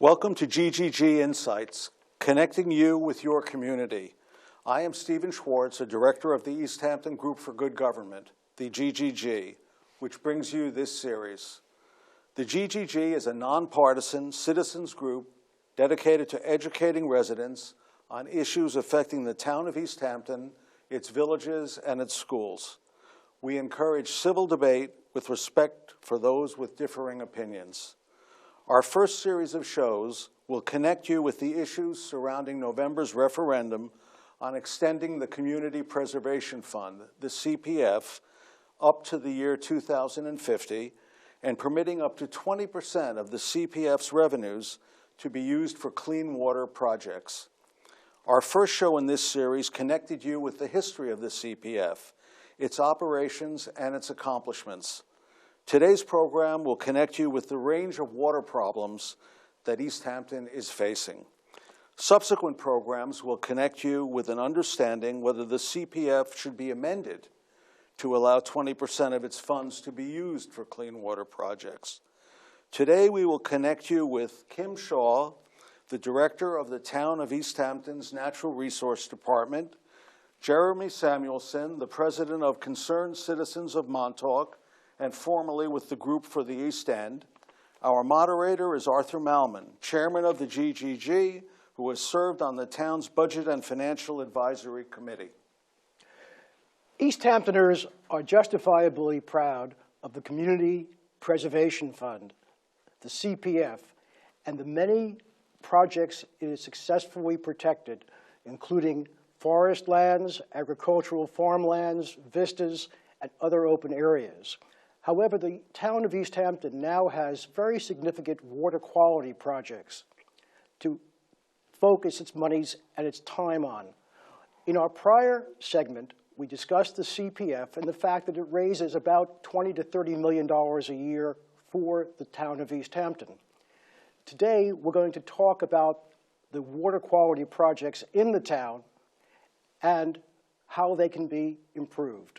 Welcome to GGG Insights, connecting you with your community. I am Stephen Schwartz, a director of the East Hampton Group for Good Government, the GGG, which brings you this series. The GGG is a nonpartisan citizens group dedicated to educating residents on issues affecting the town of East Hampton, its villages, and its schools. We encourage civil debate with respect for those with differing opinions. Our first series of shows will connect you with the issues surrounding November's referendum on extending the Community Preservation Fund, the CPF, up to the year 2050 and permitting up to 20% of the CPF's revenues to be used for clean water projects. Our first show in this series connected you with the history of the CPF, its operations, and its accomplishments. Today's program will connect you with the range of water problems that East Hampton is facing. Subsequent programs will connect you with an understanding whether the CPF should be amended to allow 20% of its funds to be used for clean water projects. Today we will connect you with Kim Shaw, the director of the Town of East Hampton's Natural Resource Department, Jeremy Samuelson, the president of Concerned Citizens of Montauk, and formerly with the Group for the East End. Our moderator is Arthur Malman, chairman of the GGG, who has served on the town's Budget and Financial Advisory Committee. East Hamptoners are justifiably proud of the Community Preservation Fund, the CPF, and the many projects it has successfully protected, including forest lands, agricultural farmlands, vistas, and other open areas. However, the town of East Hampton now has very significant water quality projects to focus its monies and its time on. In our prior segment, we discussed the CPF and the fact that it raises about $20 to $30 million a year for the town of East Hampton. Today, we're going to talk about the water quality projects in the town and how they can be improved.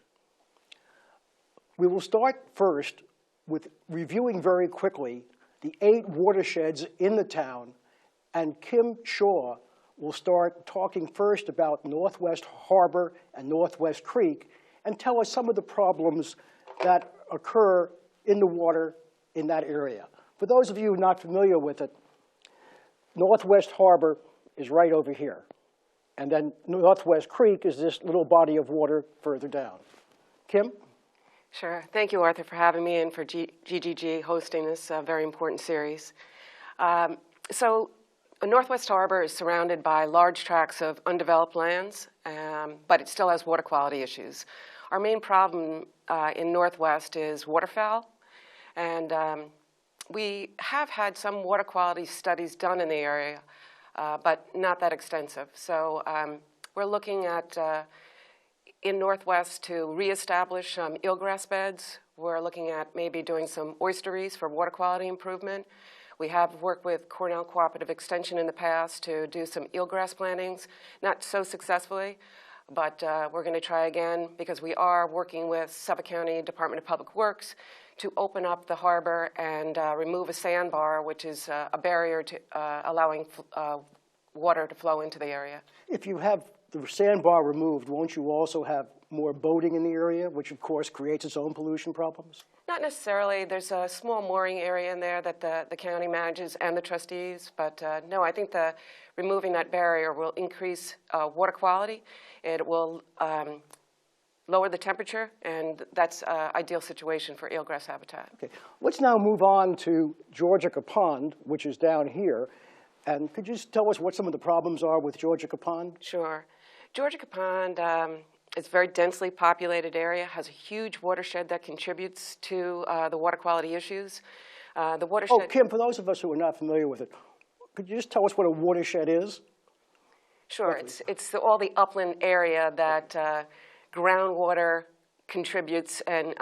We will start first with reviewing very quickly the 8 watersheds in the town, and Kim Shaw will start talking first about Northwest Harbor and Northwest Creek and tell us some of the problems that occur in the water in that area. For those of you not familiar with it, Northwest Harbor is right over here. And then Northwest Creek is this little body of water further down. Kim? Sure. Thank you, Arthur, for having me and for GGG hosting this very important series. So Northwest Harbor is surrounded by large tracts of undeveloped lands, but it still has water quality issues. Our main problem in Northwest is waterfowl, and we have had some water quality studies done in the area, but not that extensive. So we're looking at in Northwest to reestablish eelgrass beds. We're looking at maybe doing some oysteries for water quality improvement. We have worked with Cornell Cooperative Extension in the past to do some eelgrass plantings, not so successfully, but we're going to try again because we are working with Suffolk County Department of Public Works to open up the harbor and remove a sandbar, which is a barrier to allowing water to flow into the area. If you have the sandbar removed, won't you also have more boating in the area, which of course creates its own pollution problems? Not necessarily. There's a small mooring area in there that the county manages and the trustees, but no, I think removing that barrier will increase water quality. It will lower the temperature, and that's an ideal situation for eelgrass habitat. Okay. Let's now move on to Georgica Pond, which is down here. And could you just tell us what some of the problems are with Georgica Pond? Sure. Georgica Pond is a very densely populated area, has a huge watershed that contributes to the water quality issues. The watershed. Oh, Kim, for those of us who are not familiar with it, could you just tell us what a watershed is? Sure. It's all the upland area that groundwater contributes and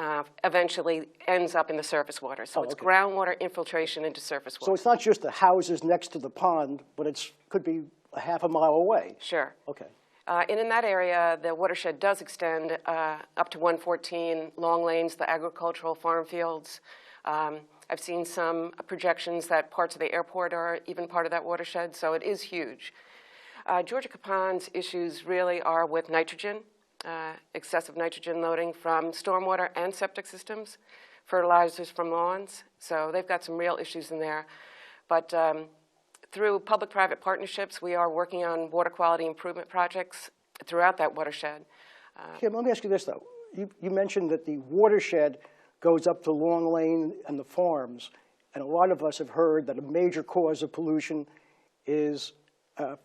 eventionally ends up in the surface water. So it's groundwater infiltration into surface water. So it's not just the houses next to the pond, but it could be a half a mile away. Sure. Okay. And in that area, the watershed does extend up to 114 Long Lanes, the agricultural farm fields, I've seen some projections that parts of the airport are even part of that watershed, so it is huge. Georgia Capon's issues really are with nitrogen, excessive nitrogen loading from stormwater and septic systems, fertilizers from lawns, so they've got some real issues in there. But through public-private partnerships, we are working on water quality improvement projects throughout that watershed. Kim, let me ask you this, though. You mentioned that the watershed goes up to Long Lane and the farms, and a lot of us have heard that a major cause of pollution is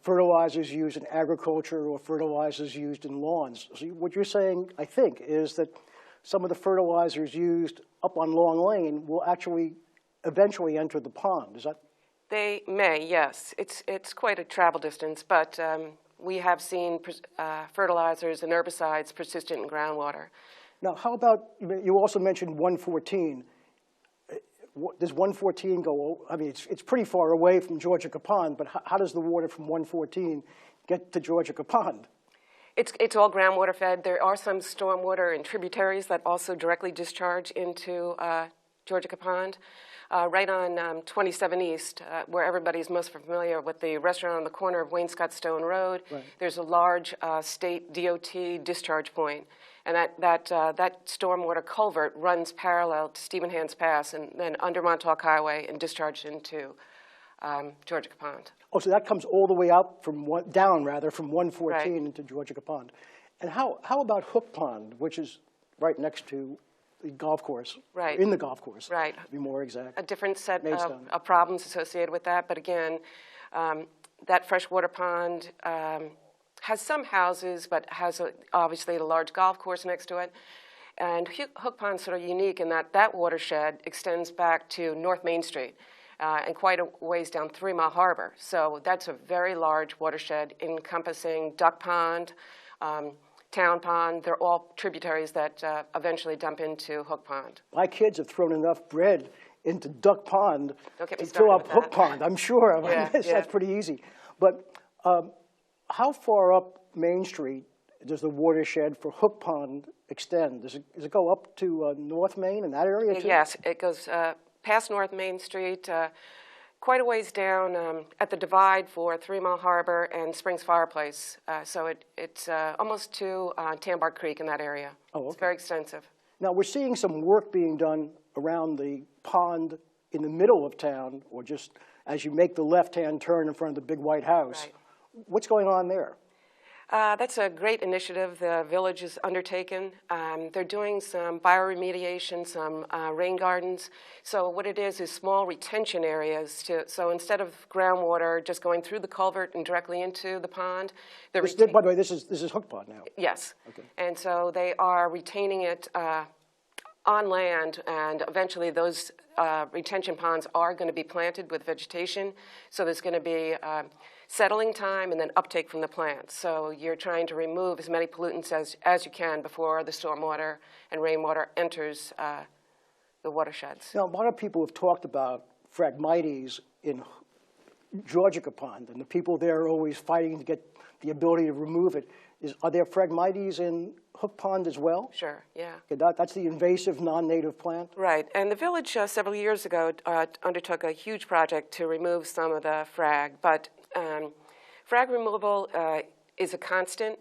fertilizers used in agriculture or fertilizers used in lawns. So what you're saying, I think, is that some of the fertilizers used up on Long Lane will actually eventually enter the pond. Is that? They may, yes. It's quite a travel distance, but we have seen fertilizers and herbicides persistent in groundwater. Now, how about, you also mentioned 114. Does 114 go, I mean, it's pretty far away from Georgia Capon, but how does the water from 114 get to Georgia Capon? It's all groundwater fed. There are some stormwater and tributaries that also directly discharge into Georgia Capon. Right on 27 East, where everybody's most familiar with the restaurant on the corner of Wainscott Stone Road, right. There's a large state DOT discharge point. And that stormwater culvert runs parallel to Stephen Hands Pass and then under Montauk Highway and discharged into Georgia Capon. Oh, so that comes all the way out from down from 114 right. into Georgia Capon. And how about Hook Pond, which is right next to the golf course, right. In the golf course, right. To be more exact. A different set of problems associated with that, but again, that freshwater pond has some houses, but has obviously a large golf course next to it. And Hook Pond's sort of unique in that that watershed extends back to North Main Street and quite a ways down 3 Mile Harbor. So that's a very large watershed encompassing Duck Pond, Town Pond. They're all tributaries that eventually dump into Hook Pond. My kids have thrown enough bread into Duck Pond to fill up Hook Pond, I'm sure. Yeah, that's pretty easy. But how far up Main Street does the watershed for Hook Pond extend? Does it go up to North Main in that area too? Yes, it goes past North Main Street, quite a ways down at the divide for 3 Mile Harbor and Springs Fireplace. So it's almost to Tambar Creek in that area. Oh, okay. It's very extensive. Now we're seeing some work being done around the pond in the middle of town, or just as you make the left-hand turn in front of the big white house. Right. What's going on there? That's a great initiative the village has undertaken. They're doing some bioremediation, some rain gardens. So what it is small retention areas. So instead of groundwater just going through the culvert and directly into the pond, by the way, this is Hook Pond now. Yes. Okay. And so they are retaining it on land, and eventually those retention ponds are going to be planted with vegetation. So there's going to be settling time and then uptake from the plants. So you're trying to remove as many pollutants as you can before the stormwater and rainwater enters the watersheds. Now, a lot of people have talked about Phragmites in Georgia Pond, and the people there are always fighting to get the ability to remove it. Are there Phragmites in Hook Pond as well? Sure, yeah. Okay, that's the invasive non-native plant? Right, and the village several years ago undertook a huge project to remove some of the frag, but frag removal is a constant.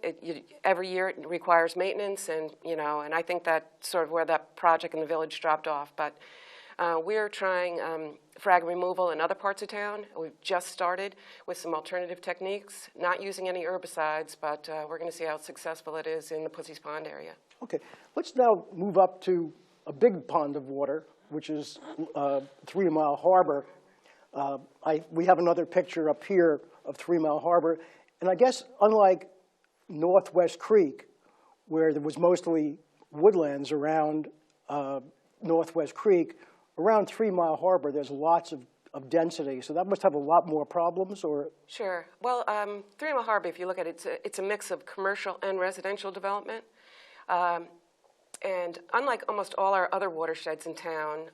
Every year it requires maintenance, and I think that's sort of where that project in the village dropped off. But we're trying frag removal in other parts of town. We've just started with some alternative techniques, not using any herbicides, but we're going to see how successful it is in the Pussy's Pond area. Okay, let's now move up to a big pond of water, which is 3 Mile Harbor. We have another picture up here of 3 Mile Harbor, and I guess unlike Northwest Creek, where there was mostly woodlands around Northwest Creek, around 3 Mile Harbor there's lots of density, so that must have a lot more problems, or? Sure. Well, 3 Mile Harbor, if you look at it, it's a mix of commercial and residential development. And unlike almost all our other watersheds in town,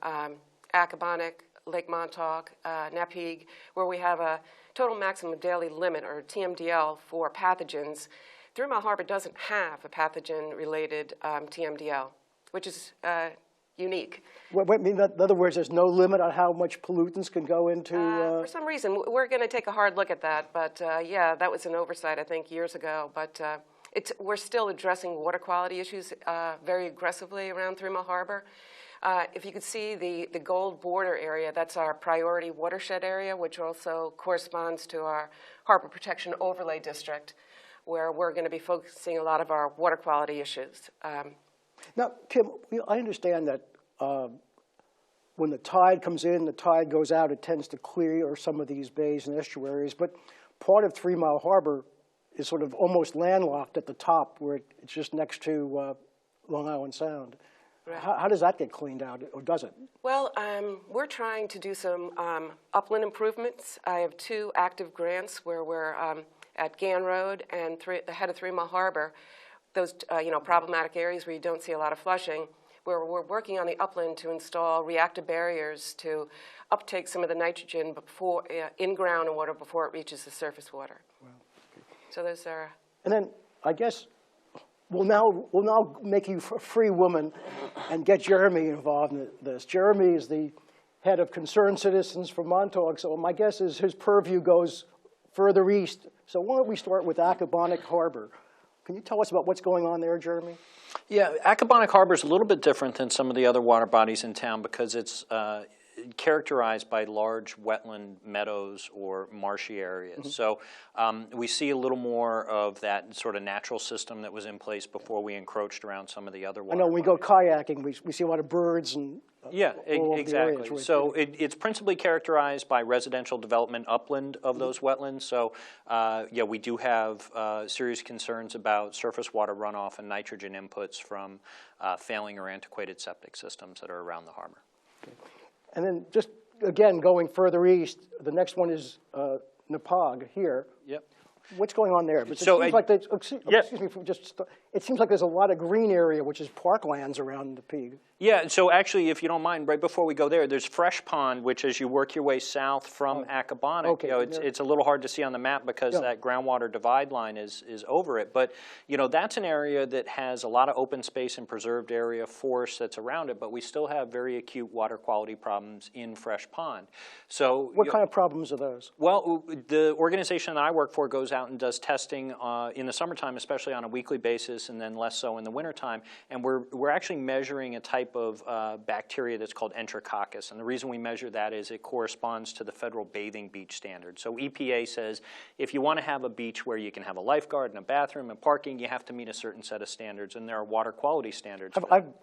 Accabonac, Lake Montauk, Napeague, where we have a total maximum daily limit, or TMDL, for pathogens, 3 Mile Harbor doesn't have a pathogen-related TMDL, which is unique. In other words, there's no limit on how much pollutants can go into... For some reason, we're going to take a hard look at that, but yeah, that was an oversight, I think, years ago. But we're still addressing water quality issues very aggressively around 3 Mile Harbor. If you could see the gold border area, that's our priority watershed area, which also corresponds to our Harbor Protection Overlay District, where we're going to be focusing a lot of our water quality issues. Now, Kim, I understand that when the tide comes in, the tide goes out, it tends to clear some of these bays and estuaries, but part of 3 Mile Harbor is sort of almost landlocked at the top where it's just next to Long Island Sound. Right. How does that get cleaned out, or does it? Well, we're trying to do some upland improvements. I have 2 active grants where we're at Gann Road and the head of 3 Mile Harbor, those problematic areas where you don't see a lot of flushing, where we're working on the upland to install reactive barriers to uptake some of the nitrogen before, in groundwater before it reaches the surface water. Wow. So those are... And then, I guess, we'll now make you a free woman and get Jeremy involved in this. Jeremy is the head of Concerned Citizens for Montauk, so my guess is his purview goes further east. So why don't we start with Banach Harbor? Can you tell us about what's going on there, Jeremy? Yeah, Banach Harbor is a little bit different than some of the other water bodies in town because it's characterized by large wetland meadows or marshy areas. Mm-hmm. So we see a little more of that sort of natural system that was in place before we encroached around some of the other water I know when we go bodies. Kayaking, we see a lot of birds and yeah, exactly. So it's principally characterized by residential development upland of those wetlands. So yeah, we do have serious concerns about surface water runoff and nitrogen inputs from failing or antiquated septic systems that are around the harbor. Okay. And then just, again, going further east, the next one is Nepog here. Yep. What's going on there? But so it seems like excuse me, it seems like there's a lot of green area, which is parklands around the Nepog. Yeah, so actually, if you don't mind, right before we go there, there's Fresh Pond, which as you work your way south from Accabonac, okay, it's a little hard to see on the map because that Groundwater Divide line is over it. But, that's an area that has a lot of open space and preserved area forest that's around it, but we still have very acute water quality problems in Fresh Pond. So what kind of problems are those? Well, the organization that I work for goes out and does testing in the summertime, especially on a weekly basis, and then less so in the wintertime. And we're actually measuring a type of bacteria that's called Enterococcus. And the reason we measure that is it corresponds to the federal bathing beach standard. So EPA says if you want to have a beach where you can have a lifeguard and a bathroom and parking, you have to meet a certain set of standards, and there are water quality standards.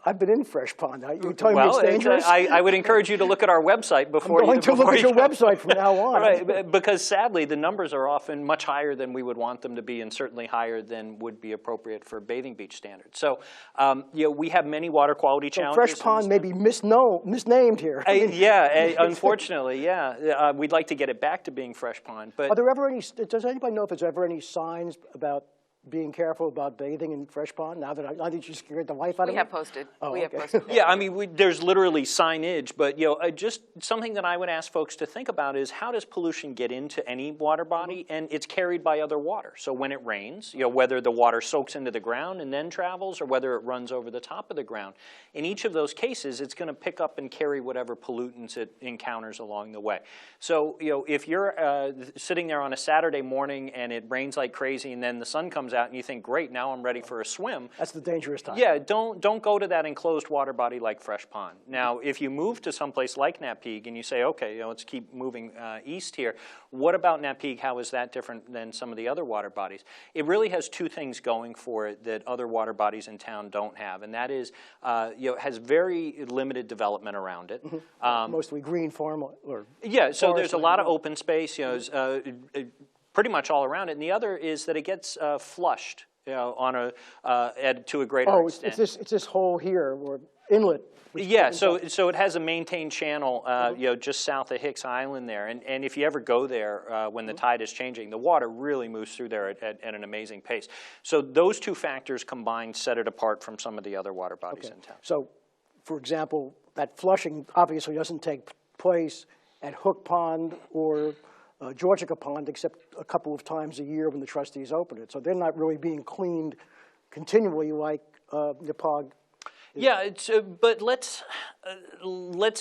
I've been in Fresh Pond. You're telling me it's dangerous? I would encourage you to look at our website before I'm going to look at your website from now on. Right, because sadly the numbers are often much higher than we would want them to be, and certainly higher than would be appropriate for bathing beach standards. So we have many water quality challenges. Fresh Pond may be misnamed here. Unfortunately, yeah. We'd like to get it back to being Fresh Pond. But are there ever any? Does anybody know if there's ever any signs about being careful about bathing in Fresh Pond? Now that you scared the life out of me. We have posted. We have posted. Yeah, I mean, there's literally signage, but just something that I would ask folks to think about is how does pollution get into any water body, and it's carried by other water. So when it rains, whether the water soaks into the ground and then travels, or whether it runs over the top of the ground. In each of those cases, it's going to pick up and carry whatever pollutants it encounters along the way. So if you're sitting there on a Saturday morning and it rains like crazy, and then the sun comes out and you think, great, now I'm ready for a swim. That's the dangerous time. Yeah, don't go to that enclosed water body like Fresh Pond. Now, if you move to someplace like Nepog and you say, okay, let's keep moving east here, what about Nepog? How is that different than some of the other water bodies? It really has 2 things going for it that other water bodies in town don't have, and that is, it has very limited development around it. Mm-hmm. Mostly green farm or so there's a lot of open space, pretty much all around it. And the other is that it gets flushed, to a greater extent. It's this hole here, or inlet. Yeah, so it has a maintained channel, just south of Hicks Island there. And if you ever go there when the tide is changing, the water really moves through there at an amazing pace. So those 2 factors combined set it apart from some of the other water bodies in town. So, for example, that flushing obviously doesn't take place at Hook Pond or Georgica Pond, except a couple of times a year when the trustees open it. So they're not really being cleaned continually like Nepog. Yeah, but let's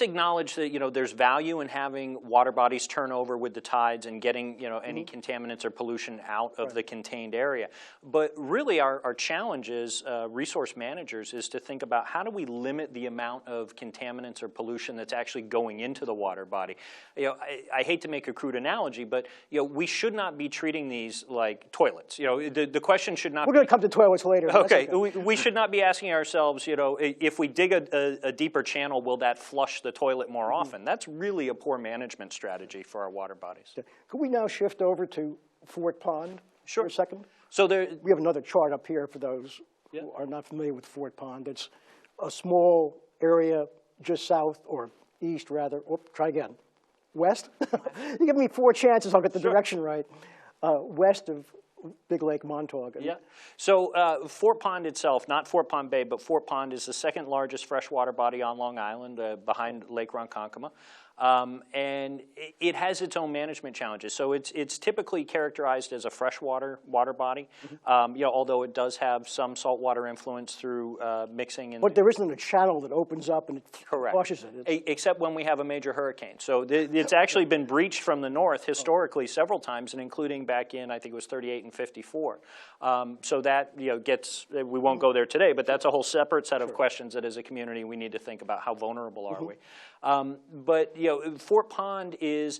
acknowledge that, you know, there's value in having water bodies turn over with the tides and getting, you know, any contaminants or pollution out of the contained area. But really our challenge as resource managers is to think about how do we limit the amount of contaminants or pollution that's actually going into the water body. You know, I hate to make a crude analogy, but, you know, we should not be treating these like toilets. You know, the question should not We're going to come to toilets later. Okay, we should not be asking ourselves, you know, if we dig a deeper channel, will that flush the toilet more often? That's really a poor management strategy for our water bodies. Could we now shift over to Fort Pond for a second? So there, We have another chart up here for those who are not familiar with Fort Pond. It's a small area just south, or east rather, try again, west? You give me 4 chances, I'll get the direction right. West of Big Lake Montauk. Yeah. So Fort Pond itself, not Fort Pond Bay, but Fort Pond is the second largest freshwater body on Long Island, behind Lake Ronkonkoma. And it has its own management challenges. So it's typically characterized as a freshwater water body, you know, although it does have some saltwater influence through mixing. But there isn't a channel that opens up and it flushes it. Except when we have a major hurricane. So it's actually been breached from the north historically several times, and including back in, I think it was 38 and 54. So that, you know, we won't go there today, but that's a whole separate set of questions that as a community we need to think about. How vulnerable are we? But, you know, Fort Pond is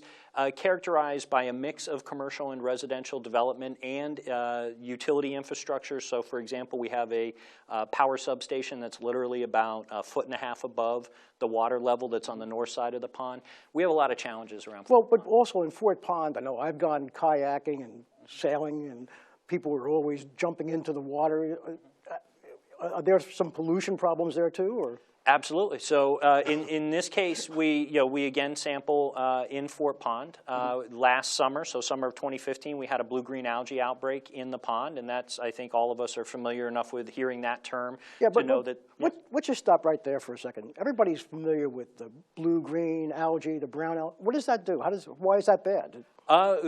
characterized by a mix of commercial and residential development and utility infrastructure. So, for example, we have a power substation that's literally about 1.5 feet above the water level that's on the north side of the pond. We have a lot of challenges around. Well, but also in Fort Pond, I know I've gone kayaking and sailing, and people are always jumping into the water. Are there some pollution problems there too, or? Absolutely. So in this case, we again sample in Fort Pond. Last summer, so summer of 2015, we had a blue-green algae outbreak in the pond, and that's, I think all of us are familiar enough with hearing that term to know that. Let's just stop right there for a second. Everybody's familiar with the blue-green algae, the brown algae. What does that do? Why is that bad?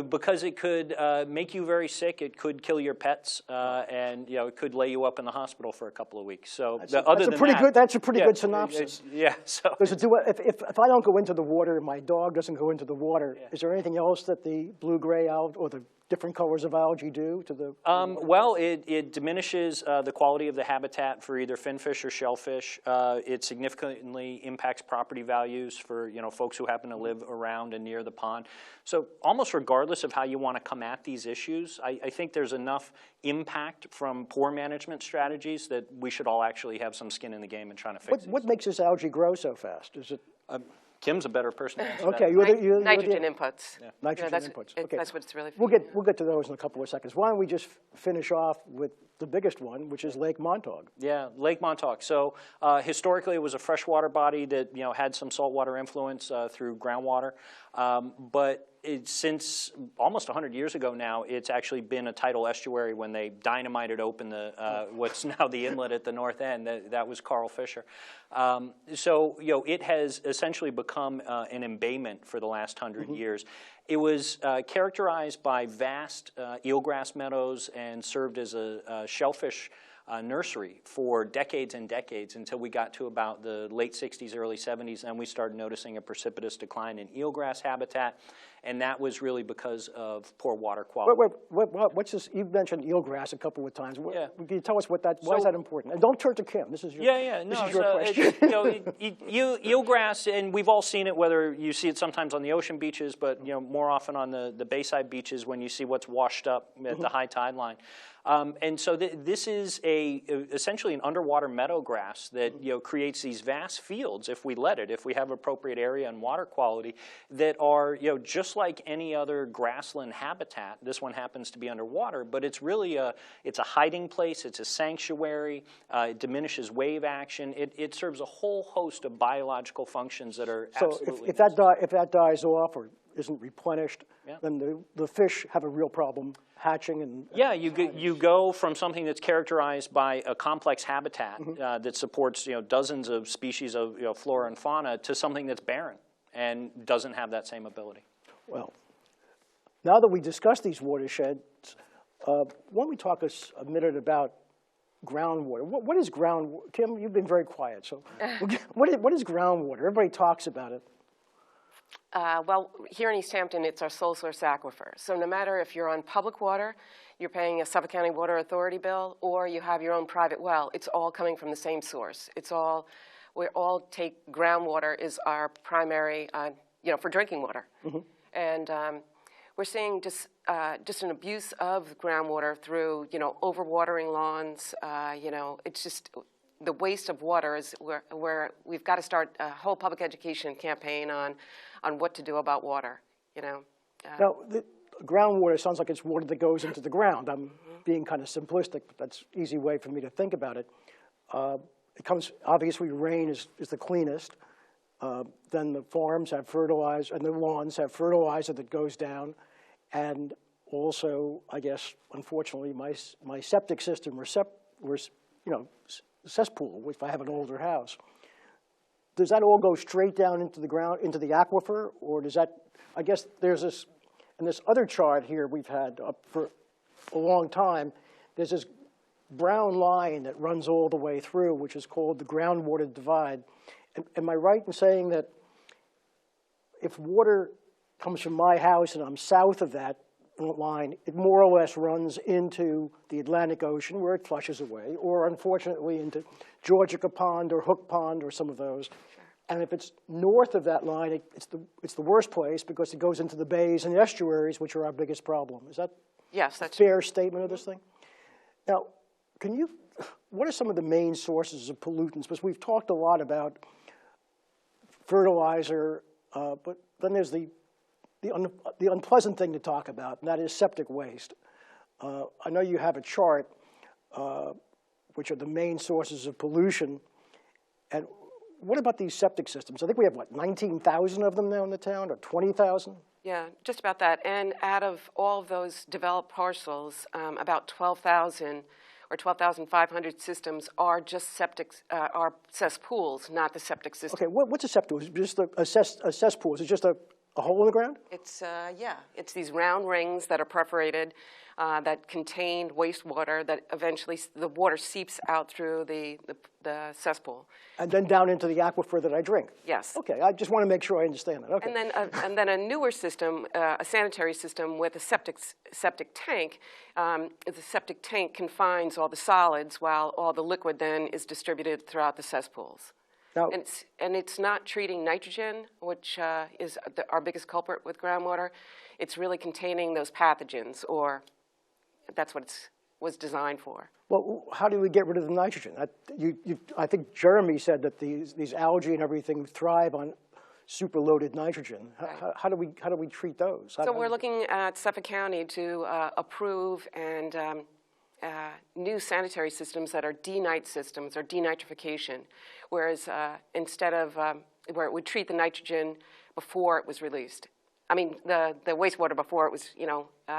Because it could make you very sick. It could kill your pets, and you know it could lay you up in the hospital for a couple of weeks. So That's a pretty good synopsis. Yeah. So if I don't go into the water, my dog doesn't go into the water. Is there anything else that the blue-gray algae or the different colors of algae do to the? Well, it diminishes the quality of the habitat for either finfish or shellfish. It significantly impacts property values for folks who happen to live around and near the pond. So almost regardless of how you want to come at these issues, I think there's enough impact from poor management strategies that we should all actually have some skin in the game and trying to fix it. What makes this algae grow so fast? Is it? Kim's a better person to answer okay, that. nitrogen inputs. Yeah. Nitrogen inputs. Okay. That's what it's really for. We'll get to those in a couple of seconds. Why don't we just finish off with the biggest one, which is Lake Montauk. Yeah, Lake Montauk. So historically, it was a freshwater body that had some saltwater influence through groundwater, but since almost 100 years ago now, it's actually been a tidal estuary when they dynamited open the what's now the inlet at the north end. That was Carl Fisher. So it has essentially become an embayment for the last 100 years. It was characterized by vast eelgrass meadows and served as a shellfish nursery for decades and decades until we got to about the late 60s, early 70s, and we started noticing a precipitous decline in eelgrass habitat, and that was really because of poor water quality. What's this? You've mentioned eelgrass a couple of times. Yeah. Can you tell us why is that important? And don't turn to Kim. This is your, this is your question. Eelgrass, and we've all seen it, whether you see it sometimes on the ocean beaches, but more often on the bayside beaches when you see what's washed up at the high tide line. And so this is essentially an underwater meadow grass that creates these vast fields if we let it, if we have appropriate area and water quality that are just like any other grassland habitat. This one happens to be underwater, but it's really it's a hiding place, it's a sanctuary, it diminishes wave action, it serves a whole host of biological functions that are absolutely if that dies off or isn't replenished, then the fish have a real problem hatching and you go from something that's characterized by a complex habitat that supports dozens of species of flora and fauna to something that's barren and doesn't have that same ability. Well, now that we discussed these watersheds, why don't we talk a minute about groundwater. What is groundwater? Kim, you've been very quiet, so what is groundwater? Everybody talks about it. Well, here in East Hampton, it's our sole source aquifer. So no matter if you're on public water, you're paying a Suffolk County Water Authority bill, or you have your own private well, it's all coming from the same source. We all take groundwater is our primary, for drinking water. Mm-hmm. And we're seeing just an abuse of groundwater through, overwatering lawns. It's just the waste of water is where we've got to start a whole public education campaign on what to do about water. Now, the groundwater sounds like it's water that goes into the ground. I'm being kind of simplistic, but that's an easy way for me to think about it. It comes, obviously, rain is the cleanest. Then the farms have fertilizer, and the lawns have fertilizer that goes down. And also, I guess, unfortunately, my septic system was cesspool, if I have an older house. Does that all go straight down into the ground, into the aquifer, or does that, I guess there's this, in this other chart here we've had up for a long time, there's this brown line that runs all the way through, which is called the Groundwater Divide. Am I right in saying that if water comes from my house and I'm south of that line, it more or less runs into the Atlantic Ocean where it flushes away, or unfortunately into Georgia Pond or Hook Pond or some of those. Sure. And if it's north of that line, it's the worst place because it goes into the bays and estuaries, which are our biggest problem. Is that a fair statement of this thing? Now, what are some of the main sources of pollutants? Because we've talked a lot about fertilizer, but then there's the unpleasant thing to talk about, and that is septic waste. I know you have a chart, which are the main sources of pollution. And what about these septic systems? I think we have, 19,000 of them now in the town, or 20,000? Yeah, just about that. And out of all of those developed parcels, about 12,000 or 12,500 systems are just are cesspools, not the septic system. Okay, what's a cesspool? Is it just a cesspool? Is it just a hole in the ground? It's, it's these round rings that are perforated that contain wastewater that eventually the water seeps out through the cesspool. And then down into the aquifer that I drink? Yes. Okay, I just want to make sure I understand that. Okay. And then a newer system, a sanitary system with a septic tank. The septic tank confines all the solids while all the liquid then is distributed throughout the cesspools. Now, and it's not treating nitrogen, which is our biggest culprit with groundwater. It's really containing those pathogens, or that's what it was designed for. Well, how do we get rid of the nitrogen? I think Jeremy said that these algae and everything thrive on superloaded nitrogen. Right. How do we treat those? So we're looking at Suffolk County to approve and new sanitary systems that are denite systems or denitrification, whereas instead of where it would treat the nitrogen before it was released. I mean, the wastewater before it was,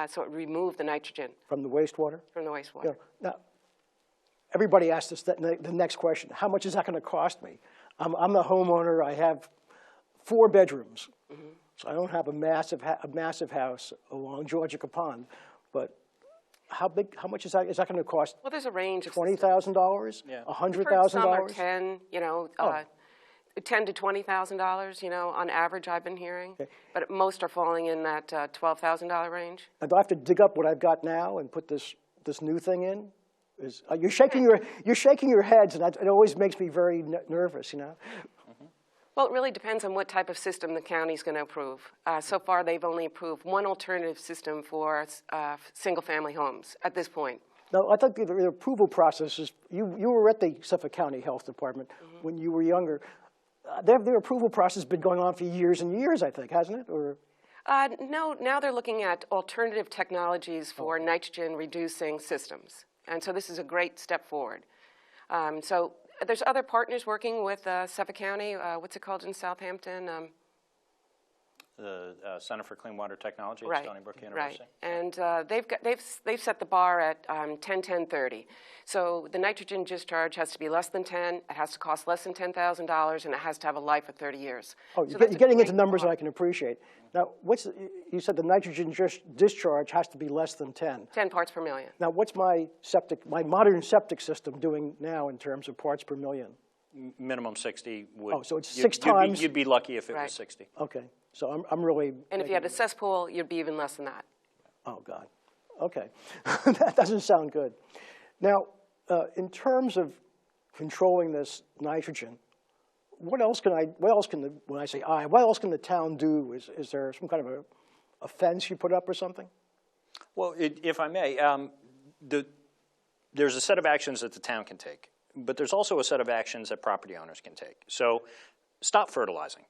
so it removed the nitrogen. From the wastewater? From the wastewater. Yeah. Now, everybody asks us the next question, how much is that going to cost me? I'm the homeowner. I have 4 bedrooms. Mm-hmm. So I don't have a massive house along Georgia Pond, but how much is that going to cost? Well, there's a range of $20,000? Yeah. $100,000? Some are 10, $10,000 to $20,000, on average, I've been hearing. Okay. But most are falling in that $12,000 range. And do I have to dig up what I've got now and put this new thing in? You're shaking your heads, and it always makes me very nervous, Mm-hmm. Well, it really depends on what type of system the county's going to approve. So far, they've only approved one alternative system for single-family homes at this point. Now, I think the approval process is, you were at the Suffolk County Health Department mm-hmm. when you were younger. Their approval process has been going on for years and years, I think, hasn't it? Or no, now they're looking at alternative technologies for nitrogen-reducing systems. And so this is a great step forward. So there's other partners working with Suffolk County. What's it called in Southampton? the Center for Clean Water Technology at Right, Stony Brook University. right. And they've set the bar at 10-10-30. So the nitrogen discharge has to be less than 10, it has to cost less than $10,000, and it has to have a life of 30 years. Oh, So you're that's a getting great into numbers that bar. I can appreciate. Now, you said the nitrogen discharge has to be less than 10. 10 parts per million. Now, what's my modern septic system doing now in terms of parts per million? Minimum 60 would. Oh, so it's 6 times? You'd be lucky if it Right. was 60. Okay, so I'm really. And if you had a cesspool, you'd be even less than that. Oh, God. Okay. That doesn't sound good. Now, in terms of controlling this nitrogen, what else can the town do? Is there some kind of a fence you put up or something? Well, if I may, there's a set of actions that the town can take, but there's also a set of actions that property owners can take. So stop fertilizing,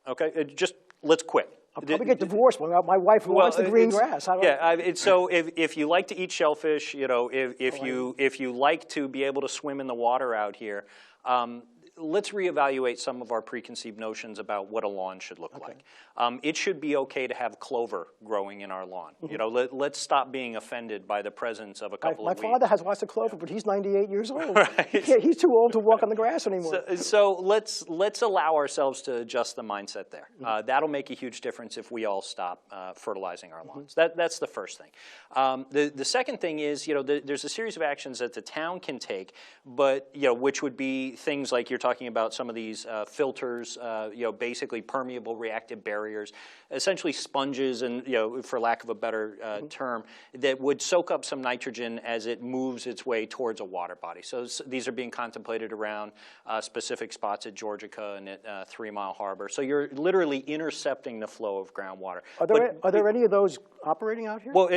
okay? Let's quit. I'll probably get divorced. My wife wants the green grass. So if you like to eat shellfish, if you like to be able to swim in the water out here, let's reevaluate some of our preconceived notions about what a lawn should look like. It should be okay to have clover growing in our lawn. Let's stop being offended by the presence of a couple of weeds. My father has lots of clover, but he's 98 years old. Right. He's too old to walk on the grass anymore. So let's allow ourselves to adjust the mindset there. That'll make a huge difference if we all stop fertilizing our lawns. That's the first thing. The second thing is, there's a series of actions that the town can take, but which would be things like you're talking about some of these filters, basically permeable reactive barriers, essentially sponges, and for lack of a better term, that would soak up some nitrogen as it moves its way towards a water body. So these are being contemplated around specific spots at Georgica and at 3 Mile Harbor. So you're literally intercepting the flow of groundwater. Are there any of those operating out here? Well,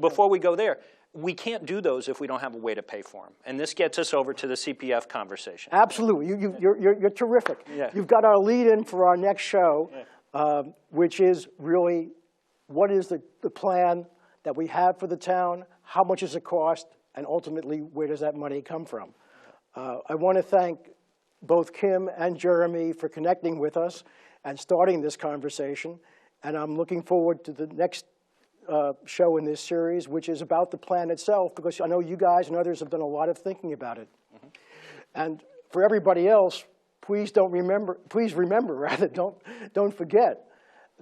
before we go there, we can't do those if we don't have a way to pay for them. And this gets us over to the CPF conversation. Absolutely. You're terrific. Yeah. You've got our lead-in for our next show, which is really what is the plan that we have for the town, how much does it cost, and ultimately where does that money come from. I want to thank both Kim and Jeremy for connecting with us and starting this conversation. And I'm looking forward to the next show in this series, which is about the plan itself, because I know you guys and others have done a lot of thinking about it. And for everybody else, please remember, don't forget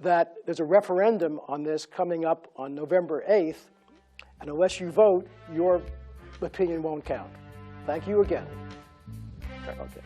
that there's a referendum on this coming up on November 8th, and unless you vote, your opinion won't count. Thank you again. Okay.